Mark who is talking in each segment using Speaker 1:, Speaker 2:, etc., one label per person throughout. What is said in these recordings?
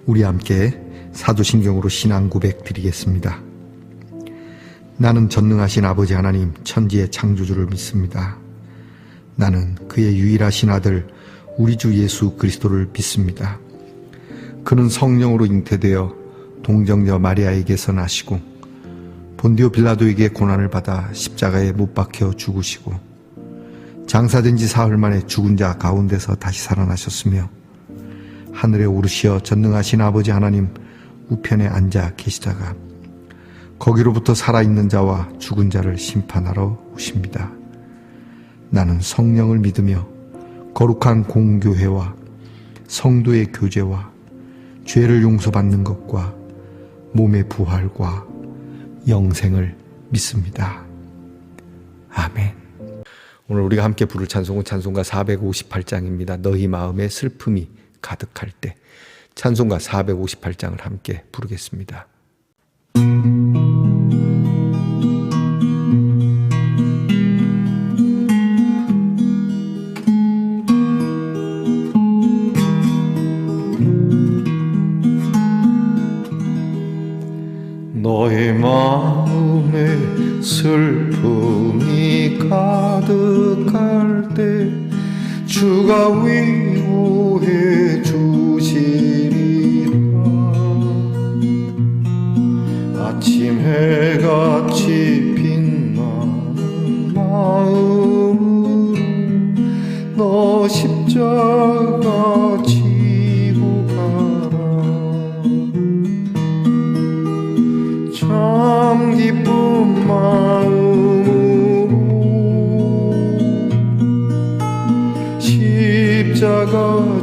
Speaker 1: 우리 함께 사도신경으로 신앙 고백 드리겠습니다. 나는 전능하신 아버지 하나님 천지의 창조주를 믿습니다. 나는 그의 유일하신 아들 우리 주 예수 그리스도를 믿습니다. 그는 성령으로 잉태되어 동정녀 마리아에게서 나시고 본디오 빌라도에게 고난을 받아 십자가에 못 박혀 죽으시고 장사된 지 사흘 만에 죽은 자 가운데서 다시 살아나셨으며 하늘에 오르시어 전능하신 아버지 하나님 우편에 앉아 계시다가 거기로부터 살아있는 자와 죽은 자를 심판하러 오십니다. 나는 성령을 믿으며 거룩한 공교회와 성도의 교제와 죄를 용서받는 것과 몸의 부활과 영생을 믿습니다. 아멘. 오늘 우리가 함께 부를 찬송은 찬송가 458장입니다. 너희 마음에 슬픔이 가득할 때. 찬송가 458장을 함께 부르겠습니다.
Speaker 2: 너의 마음에 슬픔이 가득할 때 주가 위로해 주시리라. 아침 해같이 빛나는 마음으로 너 십자가 지고 가라. 참 기쁜 마음으로 십자가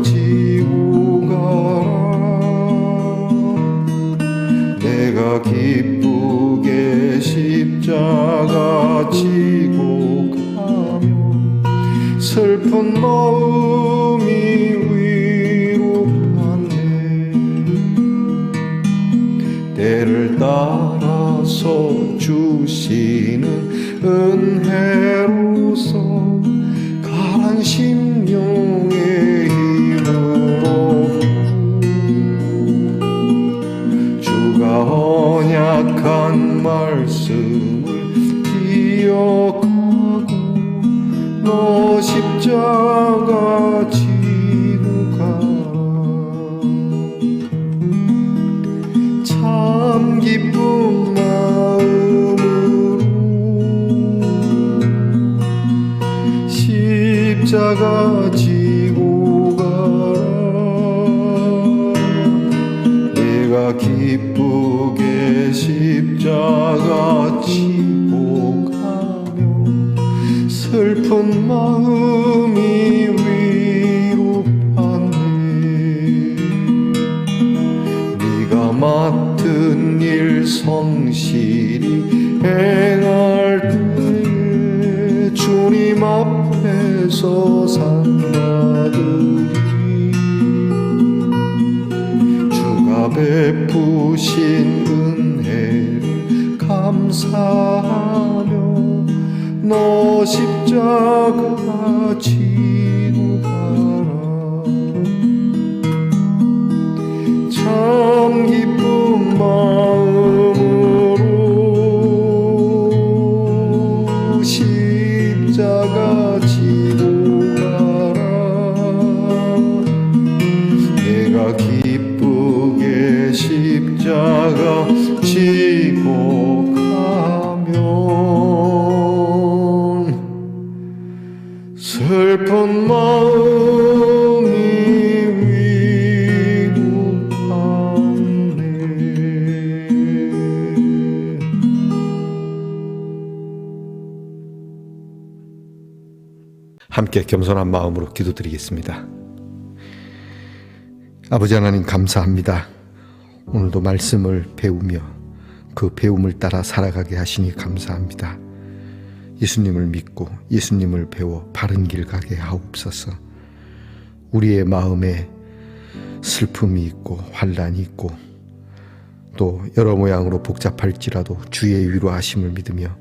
Speaker 2: 지고 가라. 내가 기쁘게 십자가 지고 가며 슬픈 마음이 위로받네. 때를 따라서 주시는 은혜로서 가란 심령의 힘으로 주가 언약한 말씀을 기억하고 너 십자가 지고 가라. 참 기쁜 마음으로 십자가 지고 가라. 내가 기쁘게 십자가 지고 가며 슬픈 마음이 위로받네. 네가 맡은 일 성실히 행할 때에 주님 앞에서 상받으리. 주가 베푸신 은혜를 감사하며 너 십자가 지고 가라. 참 기쁜 마음으로 십자가 지고 가라. 내가 기쁘게 십자가 지고 가면 슬픈 마음이 위로받네.
Speaker 1: 함께 겸손한 마음으로 기도드리겠습니다. 아버지 하나님 감사합니다. 오늘도 말씀을 배우며 그 배움을 따라 살아가게 하시니 감사합니다. 예수님을 믿고 예수님을 배워 바른 길 가게 하옵소서. 우리의 마음에 슬픔이 있고 환난이 있고 또 여러 모양으로 복잡할지라도 주의 위로하심을 믿으며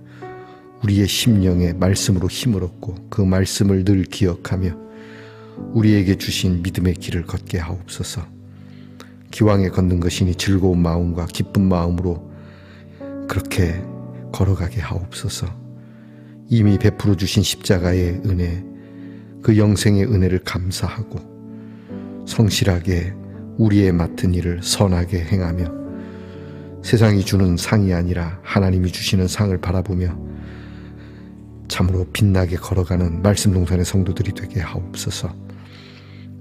Speaker 1: 우리의 심령에 말씀으로 힘을 얻고 그 말씀을 늘 기억하며 우리에게 주신 믿음의 길을 걷게 하옵소서. 기왕에 걷는 것이니 즐거운 마음과 기쁜 마음으로 그렇게 걸어가게 하옵소서. 이미 베풀어 주신 십자가의 은혜, 그 영생의 은혜를 감사하고 성실하게 우리의 맡은 일을 선하게 행하며 세상이 주는 상이 아니라 하나님이 주시는 상을 바라보며 참으로 빛나게 걸어가는 말씀 동산의 성도들이 되게 하옵소서.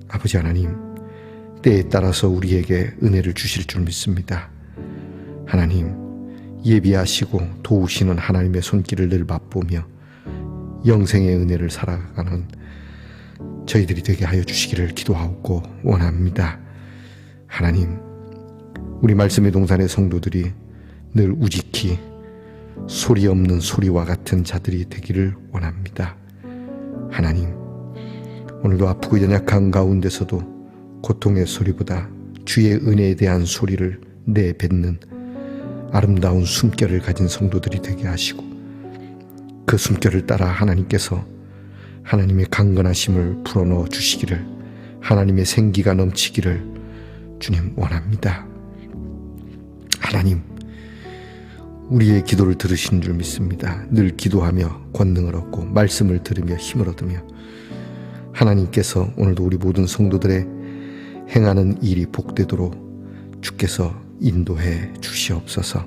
Speaker 1: 아버지 하나님, 때에 따라서 우리에게 은혜를 주실 줄 믿습니다. 하나님, 예비하시고 도우시는 하나님의 손길을 늘 맛보며 영생의 은혜를 살아가는 저희들이 되게 하여 주시기를 기도하고 원합니다. 하나님, 우리 말씀의 동산의 성도들이 늘 우직히 소리 없는 소리와 같은 자들이 되기를 원합니다. 하나님, 오늘도 아프고 연약한 가운데서도 고통의 소리보다 주의 은혜에 대한 소리를 내뱉는 아름다운 숨결을 가진 성도들이 되게 하시고 그 숨결을 따라 하나님께서 하나님의 강건하심을 불어넣어 주시기를, 하나님의 생기가 넘치기를 주님 원합니다. 하나님, 우리의 기도를 들으신 줄 믿습니다. 늘 기도하며 권능을 얻고 말씀을 들으며 힘을 얻으며 하나님께서 오늘도 우리 모든 성도들의 행하는 일이 복되도록 주께서 인도해 주시옵소서.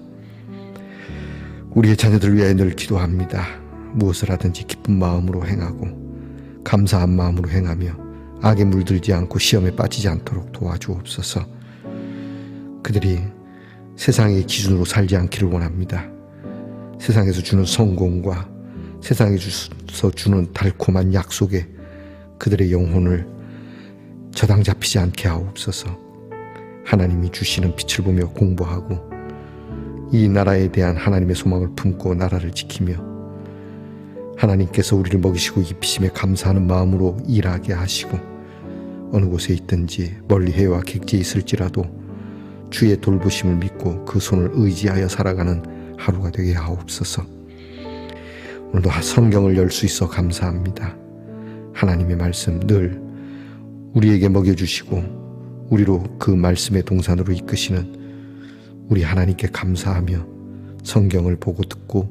Speaker 1: 우리의 자녀들을 위하여 늘 기도합니다. 무엇을 하든지 기쁜 마음으로 행하고 감사한 마음으로 행하며 악에 물들지 않고 시험에 빠지지 않도록 도와주옵소서. 그들이 세상의 기준으로 살지 않기를 원합니다. 세상에서 주는 성공과 세상에서 주는 달콤한 약속에 그들의 영혼을 저당 잡히지 않게 하옵소서. 하나님이 주시는 빛을 보며 공부하고 이 나라에 대한 하나님의 소망을 품고 나라를 지키며 하나님께서 우리를 먹이시고 입히심에 감사하는 마음으로 일하게 하시고 어느 곳에 있든지 멀리 해와 객지에 있을지라도 주의 돌보심을 믿고 그 손을 의지하여 살아가는 하루가 되게 하옵소서. 오늘도 성경을 열 수 있어 감사합니다. 하나님의 말씀 늘 우리에게 먹여주시고 우리로 그 말씀의 동산으로 이끄시는 우리 하나님께 감사하며 성경을 보고 듣고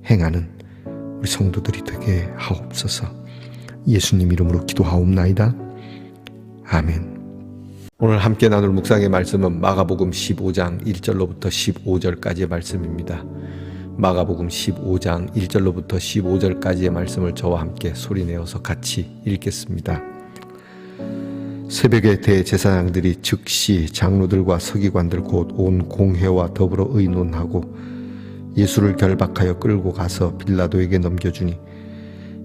Speaker 1: 행하는 우리 성도들이 되게 하옵소서. 예수님 이름으로 기도하옵나이다. 아멘. 오늘 함께 나눌 묵상의 말씀은 마가복음 15장 1절로부터 15절까지의 말씀입니다. 마가복음 15장 1절로부터 15절까지의 말씀을 저와 함께 소리내어서 같이 읽겠습니다. 새벽에 대제사장들이 즉시 장로들과 서기관들 곧 온 공회와 더불어 의논하고 예수를 결박하여 끌고 가서 빌라도에게 넘겨주니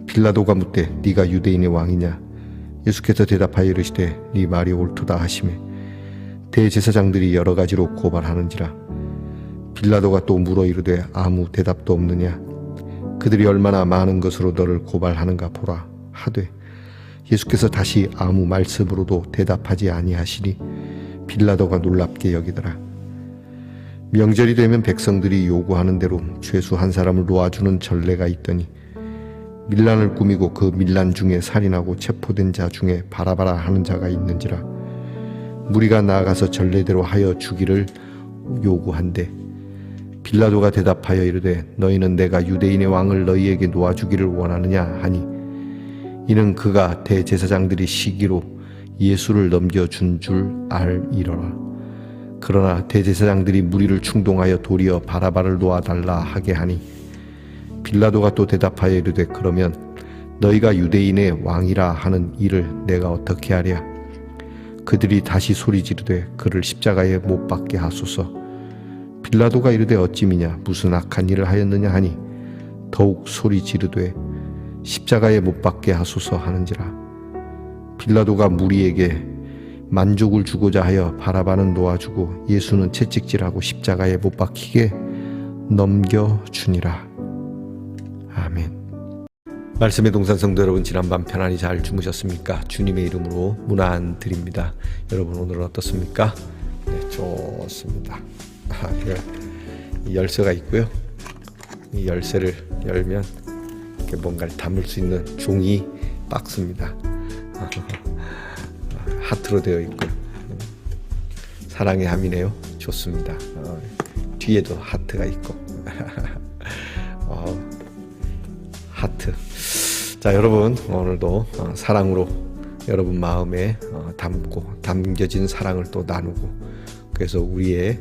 Speaker 1: 빌라도가 묻되 네가 유대인의 왕이냐? 예수께서 대답하여 이르시되 네 말이 옳도다 하시매 대제사장들이 여러 가지로 고발하는지라. 빌라도가 또 물어 이르되 아무 대답도 없느냐? 그들이 얼마나 많은 것으로 너를 고발하는가 보라 하되 예수께서 다시 아무 말씀으로도 대답하지 아니하시니 빌라도가 놀랍게 여기더라. 명절이 되면 백성들이 요구하는 대로 죄수 한 사람을 놓아주는 전례가 있더니 밀란을 꾸미고 그 밀란 중에 살인하고 체포된 자 중에 바라바라 하는 자가 있는지라. 무리가 나아가서 전례대로 하여 주기를 요구한대 빌라도가 대답하여 이르되 너희는 내가 유대인의 왕을 너희에게 놓아주기를 원하느냐 하니 이는 그가 대제사장들이 시기로 예수를 넘겨준 줄 알미러라. 그러나 대제사장들이 무리를 충동하여 도리어 바라바를 놓아달라 하게 하니 빌라도가 또 대답하여 이르되 그러면 너희가 유대인의 왕이라 하는 이를 내가 어떻게 하랴? 그들이 다시 소리 지르되 그를 십자가에 못 박게 하소서. 빌라도가 이르되 어찌미냐 무슨 악한 일을 하였느냐 하니 더욱 소리 지르되 십자가에 못 박게 하소서 하는지라. 빌라도가 무리에게 만족을 주고자 하여 바라바는 놓아주고 예수는 채찍질하고 십자가에 못 박히게 넘겨주니라. 아멘. 말씀의 동산 성도 여러분, 지난밤 편안히 잘 주무셨습니까? 주님의 이름으로 문안 드립니다. 여러분 오늘은 어떻습니까? 네, 좋습니다. 이 열쇠가 있고요. 이 열쇠를 열면 이렇게 뭔가를 담을 수 있는 종이 박스입니다. 하트로 되어 있고 사랑의 함이네요. 좋습니다. 뒤에도 하트가 있고 하트. 자, 여러분 오늘도 사랑으로 여러분 마음에 담겨진 사랑을 또 나누고, 그래서 우리의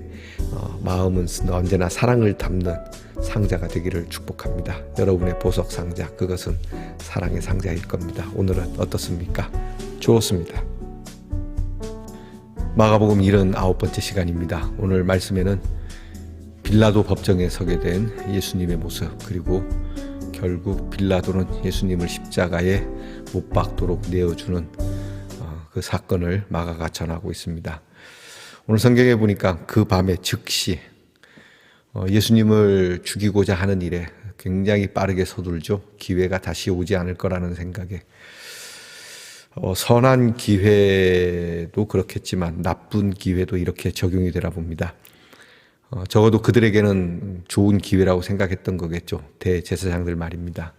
Speaker 1: 마음은 언제나 사랑을 담는 상자가 되기를 축복합니다. 여러분의 보석 상자, 그것은 사랑의 상자일 겁니다. 오늘은 어떻습니까? 좋습니다. 마가복음 79번째 시간입니다. 오늘 말씀에는 빌라도 법정에 서게 된 예수님의 모습, 그리고 결국 빌라도는 예수님을 십자가에 못 박도록 내어주는 그 사건을 마가가 전하고 있습니다. 오늘 성경에 보니까 그 밤에 즉시 예수님을 죽이고자 하는 일에 굉장히 빠르게 서둘죠. 기회가 다시 오지 않을 거라는 생각에 선한 기회도 그렇겠지만 나쁜 기회도 이렇게 적용이 되나 봅니다. 적어도 그들에게는 좋은 기회라고 생각했던 거겠죠. 대제사장들 말입니다.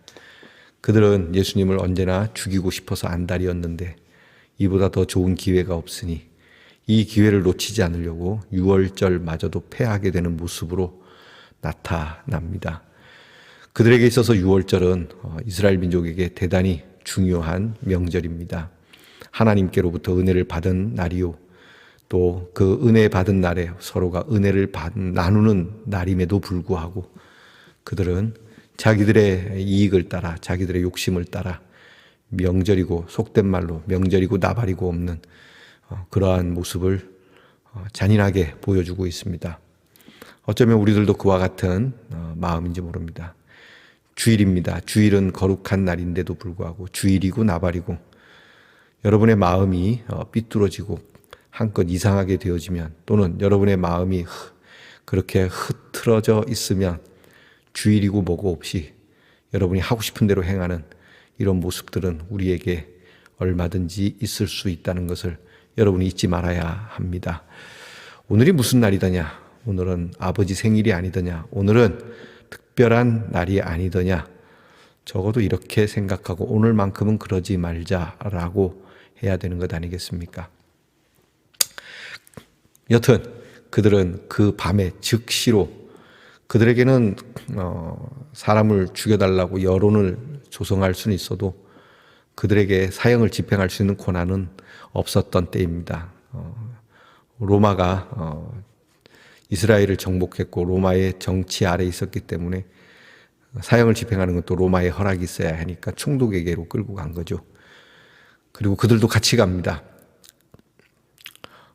Speaker 1: 그들은 예수님을 언제나 죽이고 싶어서 안달이었는데 이보다 더 좋은 기회가 없으니 이 기회를 놓치지 않으려고 유월절마저도 패하게 되는 모습으로 나타납니다. 그들에게 있어서 유월절은 이스라엘 민족에게 대단히 중요한 명절입니다. 하나님께로부터 은혜를 받은 날이요, 또 그 은혜 받은 날에 서로가 은혜를 나누는 날임에도 불구하고 그들은 자기들의 이익을 따라, 자기들의 욕심을 따라 명절이고, 속된 말로 명절이고 나발이고 없는 그러한 모습을 잔인하게 보여주고 있습니다. 어쩌면 우리들도 그와 같은 마음인지 모릅니다. 주일입니다. 주일은 거룩한 날인데도 불구하고 주일이고 나발이고 여러분의 마음이 삐뚤어지고 한껏 이상하게 되어지면, 또는 여러분의 마음이 그렇게 흐트러져 있으면 주일이고 뭐고 없이 여러분이 하고 싶은 대로 행하는 이런 모습들은 우리에게 얼마든지 있을 수 있다는 것을 여러분이 잊지 말아야 합니다. 오늘이 무슨 날이더냐? 오늘은 아버지 생일이 아니더냐? 오늘은 특별한 날이 아니더냐? 적어도 이렇게 생각하고 오늘만큼은 그러지 말자라고 해야 되는 것 아니겠습니까? 여튼 그들은 그 밤에 즉시로, 그들에게는 사람을 죽여달라고 여론을 조성할 수는 있어도 그들에게 사형을 집행할 수 있는 권한은 없었던 때입니다. 로마가 이스라엘을 정복했고 로마의 정치 아래 있었기 때문에 사형을 집행하는 것도 로마의 허락이 있어야 하니까 총독에게로 끌고 간 거죠. 그리고 그들도 같이 갑니다.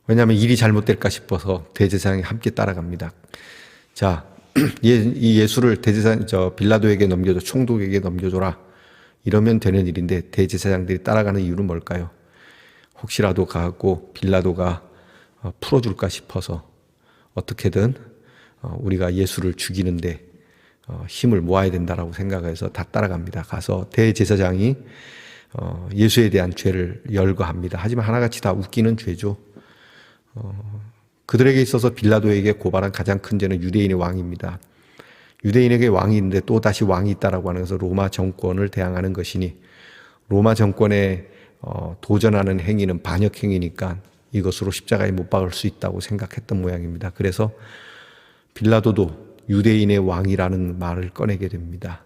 Speaker 1: 왜냐하면 일이 잘못될까 싶어서 대제사장이 함께 따라갑니다. 자, 이 예수를 빌라도에게 넘겨줘, 총독에게 넘겨줘라, 이러면 되는 일인데 대제사장들이 따라가는 이유는 뭘까요? 혹시라도 가고 빌라도가 풀어줄까 싶어서 어떻게든 우리가 예수를 죽이는데 힘을 모아야 된다라고 생각해서 다 따라갑니다. 가서 대제사장이 예수에 대한 죄를 열거합니다. 하지만 하나같이 다 웃기는 죄죠. 그들에게 있어서 빌라도에게 고발한 가장 큰 죄는 유대인의 왕입니다. 유대인에게 왕이 있는데 또 다시 왕이 있다라고 하는 것은 로마 정권을 대항하는 것이니, 로마 정권에 도전하는 행위는 반역 행위니까 이것으로 십자가에 못 박을 수 있다고 생각했던 모양입니다. 그래서 빌라도도 유대인의 왕이라는 말을 꺼내게 됩니다.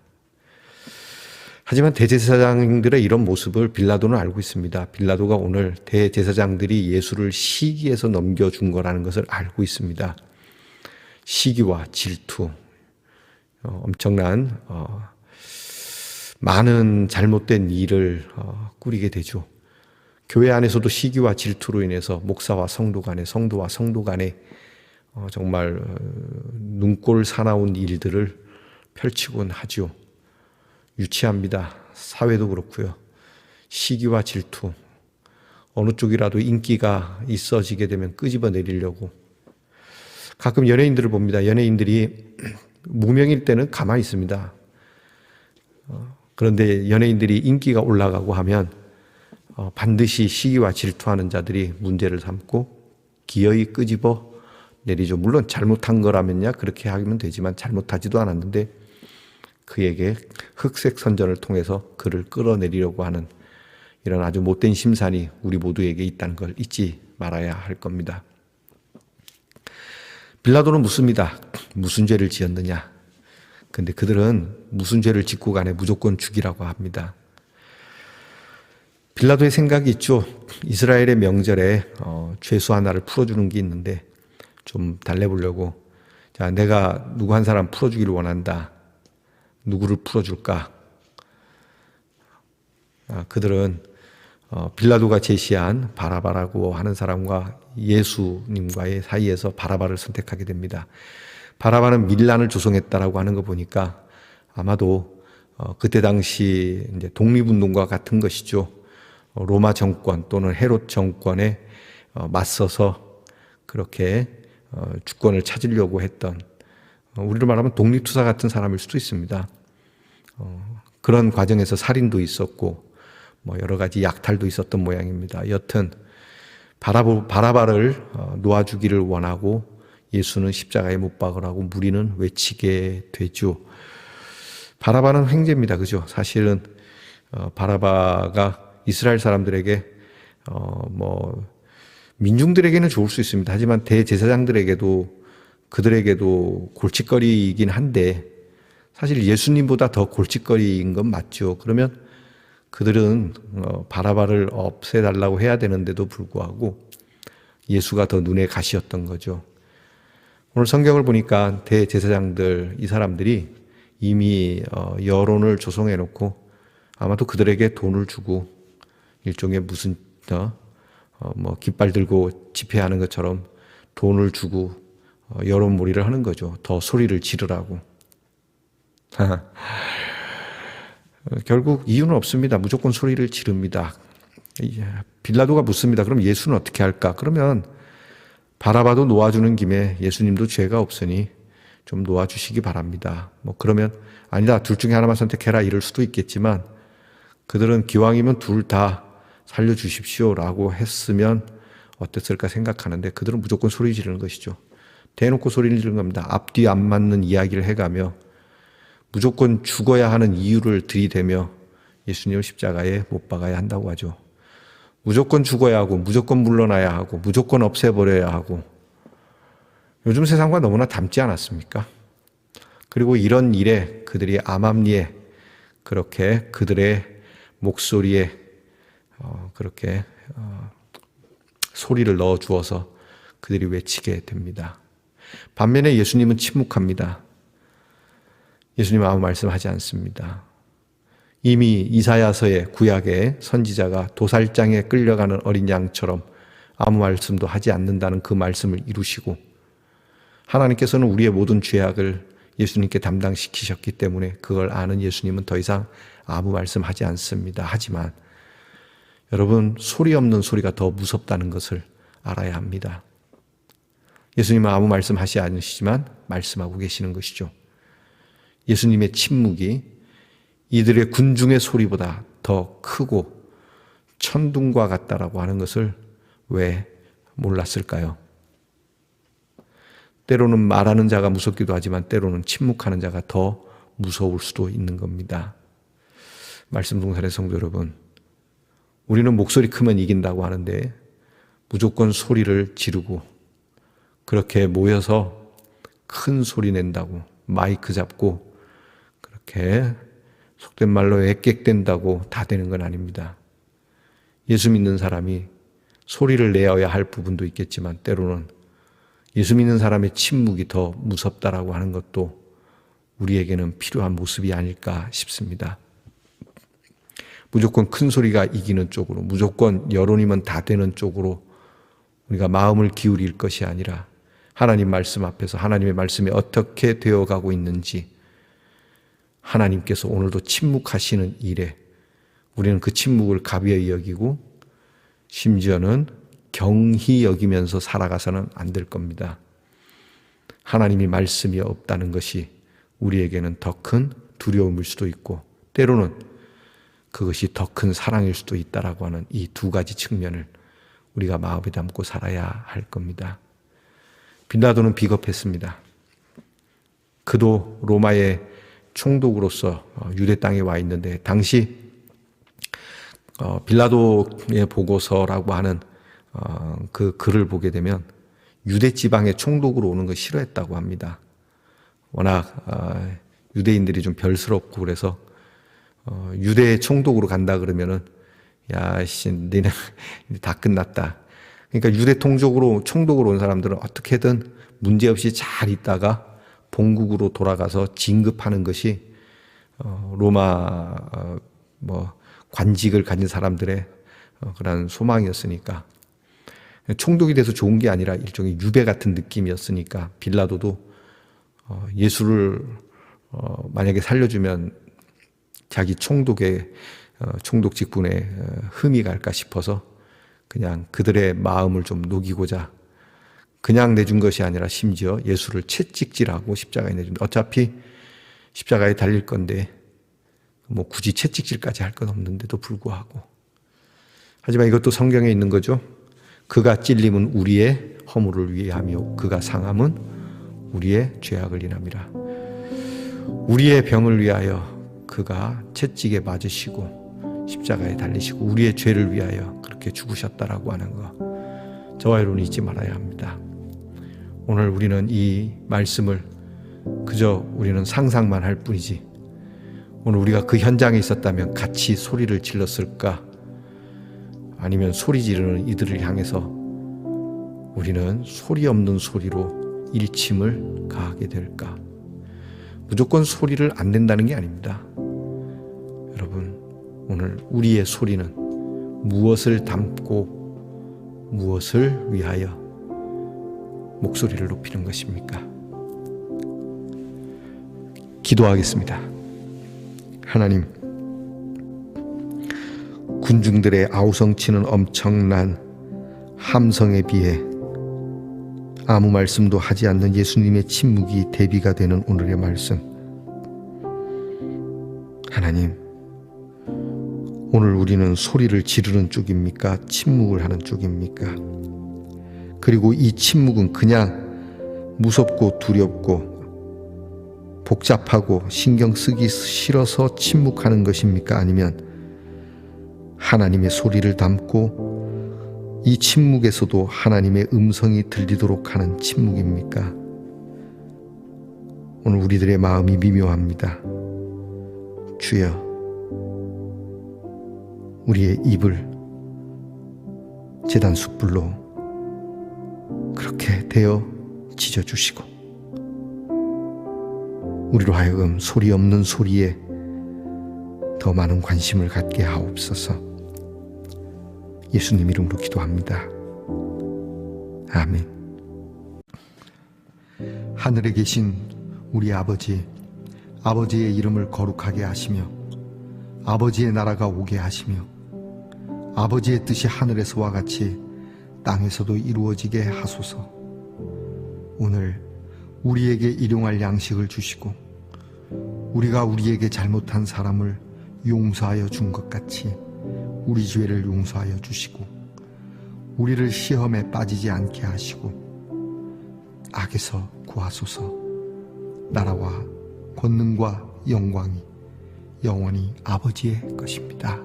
Speaker 1: 하지만 대제사장들의 이런 모습을 빌라도는 알고 있습니다. 빌라도가 오늘 대제사장들이 예수를 시기해서 넘겨준 거라는 것을 알고 있습니다. 시기와 질투, 엄청난 많은 잘못된 일을 꾸리게 되죠. 교회 안에서도 시기와 질투로 인해서 목사와 성도 간에, 성도와 성도 간에 정말 눈꼴 사나운 일들을 펼치곤 하죠. 유치합니다. 사회도 그렇고요. 시기와 질투, 어느 쪽이라도 인기가 있어지게 되면 끄집어내리려고. 가끔 연예인들을 봅니다. 연예인들이 무명일 때는 가만히 있습니다. 그런데 연예인들이 인기가 올라가고 하면 반드시 시기와 질투하는 자들이 문제를 삼고 기어이 끄집어 내리죠. 물론 잘못한 거라면야 그렇게 하면 되지만 잘못하지도 않았는데 그에게 흑색 선전을 통해서 그를 끌어내리려고 하는 이런 아주 못된 심산이 우리 모두에게 있다는 걸 잊지 말아야 할 겁니다. 빌라도는 묻습니다. 무슨 죄를 지었느냐? 근데 그들은 무슨 죄를 짓고 간에 무조건 죽이라고 합니다. 빌라도의 생각이 있죠. 이스라엘의 명절에 죄수 하나를 풀어주는 게 있는데 좀 달래보려고, 자, 내가 누구 한 사람 풀어주기를 원한다. 누구를 풀어줄까? 그들은 빌라도가 제시한 바라바라고 하는 사람과 예수님과의 사이에서 바라바를 선택하게 됩니다. 바라바는 밀란을 조성했다라고 하는 거 보니까 아마도 그때 당시 이제 독립운동과 같은 것이죠. 로마 정권 또는 헤롯 정권에 맞서서 그렇게 주권을 찾으려고 했던, 우리로 말하면 독립투사 같은 사람일 수도 있습니다. 그런 과정에서 살인도 있었고 뭐 여러 가지 약탈도 있었던 모양입니다. 여튼 바라바를 놓아주기를 원하고 예수는 십자가에 못 박으라고 무리는 외치게 되죠. 바라바는 횡재입니다. 그죠? 사실은 바라바가 이스라엘 사람들에게 민중들에게는 좋을 수 있습니다. 하지만 대제사장들에게도 그들에게도 골칫거리이긴 한데 사실 예수님보다 더 골칫거리인 건 맞죠. 그러면 그들은 바라바를 없애달라고 해야 되는데도 불구하고 예수가 더 눈에 가시였던 거죠. 오늘 성경을 보니까 대제사장들, 이 사람들이 이미 여론을 조성해 놓고 아마도 그들에게 돈을 주고 일종의 무슨 깃발 들고 집회하는 것처럼 돈을 주고 여론몰이를 하는 거죠. 더 소리를 지르라고. 결국 이유는 없습니다. 무조건 소리를 지릅니다. 빌라도가 묻습니다. 그럼 예수는 어떻게 할까? 그러면 바라바도 놓아주는 김에 예수님도 죄가 없으니 좀 놓아주시기 바랍니다. 그러면 아니다, 둘 중에 하나만 선택해라 이럴 수도 있겠지만 그들은 기왕이면 둘 다 살려주십시오라고 했으면 어땠을까 생각하는데 그들은 무조건 소리 지르는 것이죠. 대놓고 소리를 지르는 겁니다. 앞뒤 안 맞는 이야기를 해가며 무조건 죽어야 하는 이유를 들이대며 예수님을 십자가에 못 박아야 한다고 하죠. 무조건 죽어야 하고 무조건 물러나야 하고 무조건 없애버려야 하고 요즘 세상과 너무나 닮지 않았습니까? 그리고 이런 일에 그들이 암암리에 그렇게 그들의 목소리에 그렇게 소리를 넣어 주어서 그들이 외치게 됩니다. 반면에 예수님은 침묵합니다. 예수님은 아무 말씀하지 않습니다. 이미 이사야서의 구약의 선지자가 도살장에 끌려가는 어린 양처럼 아무 말씀도 하지 않는다는 그 말씀을 이루시고 하나님께서는 우리의 모든 죄악을 예수님께 담당시키셨기 때문에 그걸 아는 예수님은 더 이상 아무 말씀하지 않습니다. 하지만 여러분, 소리 없는 소리가 더 무섭다는 것을 알아야 합니다. 예수님은 아무 말씀하시지 않으시지만 말씀하고 계시는 것이죠. 예수님의 침묵이 이들의 군중의 소리보다 더 크고 천둥과 같다라고 하는 것을 왜 몰랐을까요? 때로는 말하는 자가 무섭기도 하지만 때로는 침묵하는 자가 더 무서울 수도 있는 겁니다. 말씀 동산의 성도 여러분, 우리는 목소리 크면 이긴다고 하는데 무조건 소리를 지르고 그렇게 모여서 큰 소리 낸다고 마이크 잡고 그렇게 속된 말로 애객댄다고 다 되는 건 아닙니다. 예수 믿는 사람이 소리를 내어야 할 부분도 있겠지만 때로는 예수 믿는 사람의 침묵이 더 무섭다라고 하는 것도 우리에게는 필요한 모습이 아닐까 싶습니다. 무조건 큰 소리가 이기는 쪽으로, 무조건 여론이면 다 되는 쪽으로 우리가 마음을 기울일 것이 아니라 하나님 말씀 앞에서 하나님의 말씀이 어떻게 되어가고 있는지 하나님께서 오늘도 침묵하시는 일에 우리는 그 침묵을 가벼이 여기고 심지어는 경히 여기면서 살아가서는 안 될 겁니다. 하나님이 말씀이 없다는 것이 우리에게는 더 큰 두려움일 수도 있고 때로는 그것이 더 큰 사랑일 수도 있다라고 하는 이 두 가지 측면을 우리가 마음에 담고 살아야 할 겁니다. 빌라도는 비겁했습니다. 그도 로마의 총독으로서 유대 땅에 와 있는데 당시 빌라도의 보고서라고 하는 그 글을 보게 되면 유대 지방에 총독으로 오는 거 싫어했다고 합니다. 워낙 유대인들이 좀 별스럽고 그래서 유대 총독으로 간다 그러면은 야씨 너네 다 끝났다. 그러니까 유대 총독으로 온 사람들은 어떻게든 문제없이 잘 있다가 본국으로 돌아가서 진급하는 것이 로마 관직을 가진 사람들의 그런 소망이었으니까, 총독이 돼서 좋은 게 아니라 일종의 유배 같은 느낌이었으니까 빌라도도 예수를 만약에 살려주면 자기 총독 직분에 흠이 갈까 싶어서 그냥 그들의 마음을 좀 녹이고자 그냥 내준 것이 아니라 심지어 예수를 채찍질하고 십자가에 내준다. 어차피 십자가에 달릴 건데 뭐 굳이 채찍질까지 할 건 없는데도 불구하고. 하지만 이것도 성경에 있는 거죠. 그가 찔림은 우리의 허물을 위하며 그가 상함은 우리의 죄악을 인함이라. 우리의 병을 위하여 그가 채찍에 맞으시고 십자가에 달리시고 우리의 죄를 위하여 그렇게 죽으셨다라고 하는 거, 저와 여러분이 잊지 말아야 합니다. 오늘 우리는 이 말씀을 그저 우리는 상상만 할 뿐이지, 오늘 우리가 그 현장에 있었다면 같이 소리를 질렀을까? 아니면 소리 지르는 이들을 향해서 우리는 소리 없는 소리로 일침을 가하게 될까? 무조건 소리를 안 낸다는 게 아닙니다. 여러분, 오늘 우리의 소리는 무엇을 담고 무엇을 위하여 목소리를 높이는 것입니까? 기도하겠습니다. 하나님, 군중들의 아우성치는 엄청난 함성에 비해 아무 말씀도 하지 않는 예수님의 침묵이 대비가 되는 오늘의 말씀. 하나님, 오늘 우리는 소리를 지르는 쪽입니까? 침묵을 하는 쪽입니까? 그리고 이 침묵은 그냥 무섭고 두렵고 복잡하고 신경 쓰기 싫어서 침묵하는 것입니까? 아니면 하나님의 소리를 담고 이 침묵에서도 하나님의 음성이 들리도록 하는 침묵입니까? 오늘 우리들의 마음이 미묘합니다. 주여, 우리의 입을 제단 숯불로 그렇게 데워 지져주시고 우리로 하여금 소리 없는 소리에 더 많은 관심을 갖게 하옵소서. 예수님 이름으로 기도합니다. 아멘. 하늘에 계신 우리 아버지, 아버지의 이름을 거룩하게 하시며 아버지의 나라가 오게 하시며 아버지의 뜻이 하늘에서와 같이 땅에서도 이루어지게 하소서. 오늘 우리에게 일용할 양식을 주시고 우리가 우리에게 잘못한 사람을 용서하여 준 것 같이 우리 죄를 용서하여 주시고 우리를 시험에 빠지지 않게 하시고 악에서 구하소서. 나라와 권능과 영광이 영원히 아버지의 것입니다.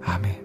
Speaker 1: 아멘.